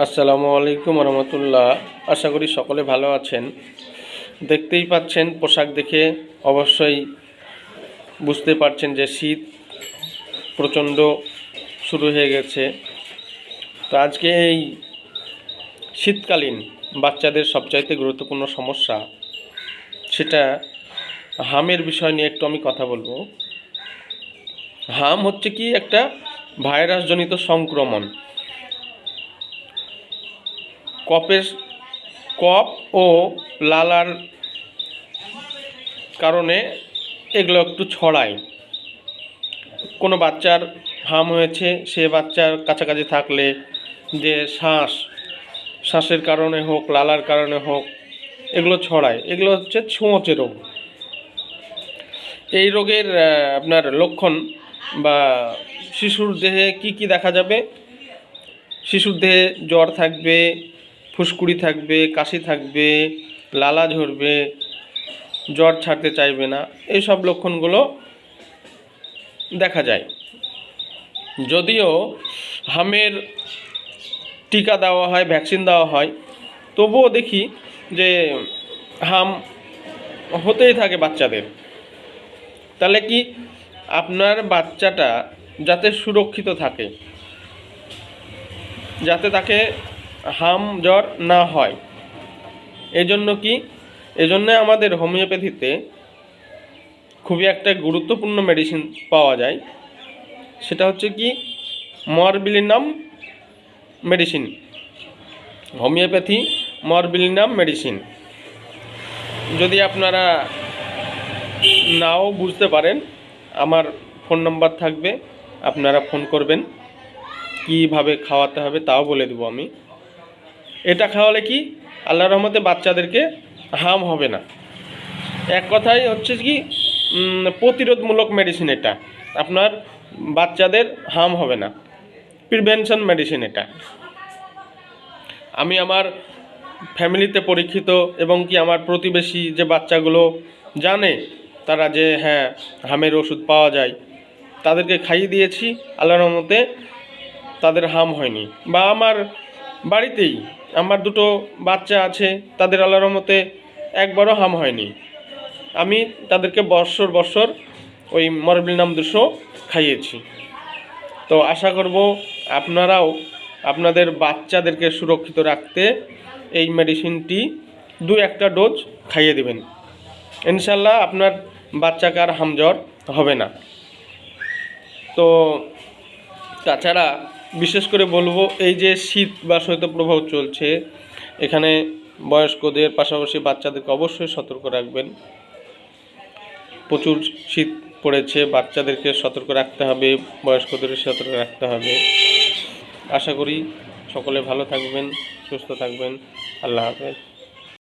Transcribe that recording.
আসসালামু আলাইকুম রহমতুল্লাহ। আশা করি সকলে ভালো আছেন। দেখতেই পাচ্ছেন, পোশাক দেখে অবশ্যই বুঝতে পারছেন যে শীত প্রচণ্ড শুরু হয়ে গেছে। তো আজকে এই শীতকালীন বাচ্চাদের সবচাইতে গুরুত্বপূর্ণ সমস্যা, সেটা হামের বিষয় নিয়ে একটু আমি কথা বলবো। হাম হচ্ছে কি একটা ভাইরাসজনিত সংক্রমণ। কফ ও লালার কারণে এগুলো একটু ছড়ায়। কোনো বাচ্চার হাম হয়েছে, সে বাচ্চার কাছাকাছি থাকলে যে শ্বাসের কারণে হোক, লালার কারণে হোক, এগুলো ছড়ায়। এগুলো হচ্ছে ছোঁচে রোগ। এই রোগের আপনার লক্ষণ বা শিশুর দেহে কি কি দেখা যাবে? শিশুর দেহে জ্বর থাকবে, ফুসকুড়ি থাকবে, কাশি থাকবে, লালা ঝরবে, জ্বর ছাড়তে চাইবে না। এইসব লক্ষণগুলো দেখা যায়। যদিও হামের টিকা দেওয়া হয়, ভ্যাকসিন দেওয়া হয়, তবুও দেখি যে হাম হতেই থাকে বাচ্চাদের। তাহলে কি আপনার বাচ্চাটা যাতে সুরক্ষিত থাকে, যাতে তাকে হাম জ্বর না হয়, এজন্য আমাদের হোমিওপ্যাথিতে খুবই একটা গুরুত্বপূর্ণ মেডিসিন পাওয়া যায়। সেটা হচ্ছে কি মরবিলিনাম মেডিসিন, হোমিওপ্যাথি মরবিলিনাম মেডিসিন। যদি আপনারা নাও বুঝতে পারেন, আমার ফোন নাম্বার থাকবে, আপনারা ফোন করবেন। কীভাবে খাওয়াতে হবে তাও বলে দেবো আমি। এটা খাওয়ালে কি আল্লাহর রহমতে বাচ্চাদেরকে হাম হবে না। এক কথায় হচ্ছে কি প্রতিরোধমূলক মেডিসিন। এটা আপনার বাচ্চাদের হাম হবে না, প্রিভেনশন মেডিসিন এটা। আমি আমার ফ্যামিলিতে পরীক্ষিত এবং কি আমার প্রতিবেশী যে বাচ্চাগুলো জানে, তারা যে হ্যাঁ হামের ওষুধ পাওয়া যায়, তাদেরকে খাইয়ে দিয়েছি। আল্লাহর রহমতে তাদের হাম হয়নি। বা আমার বাড়িতেই আমার দুটো বাচ্চা আছে, তাদের আল্লাহর রহমতে একবারও হাম হয়নি। আমি তাদেরকে বৎসর ওই মরবিলিনাম 200 খাইয়েছি। তো আশা করব আপনারাও আপনাদের বাচ্চাদেরকে সুরক্ষিত রাখতে এই মেডিসিনটি 2-1টা ডোজ খাইয়ে দেবেন। ইনশাল্লাহ আপনার বাচ্চাকে আর হাম জ্বর হবে না। তো তাছাড়া বিশেষ করে বলবো, এই যে শীত বা শৈত্যপ্রবাহ চলছে, এখানে বয়স্কদের পাশাপাশি বাচ্চাদেরকে অবশ্যই সতর্ক রাখবেন। প্রচুর শীত পড়েছে, বাচ্চাদেরকে সতর্ক রাখতে হবে, বয়স্কদের সতর্ক রাখতে হবে। আশা করি সকলে ভালো থাকবেন, সুস্থ থাকবেন। আল্লাহ হাফেজ।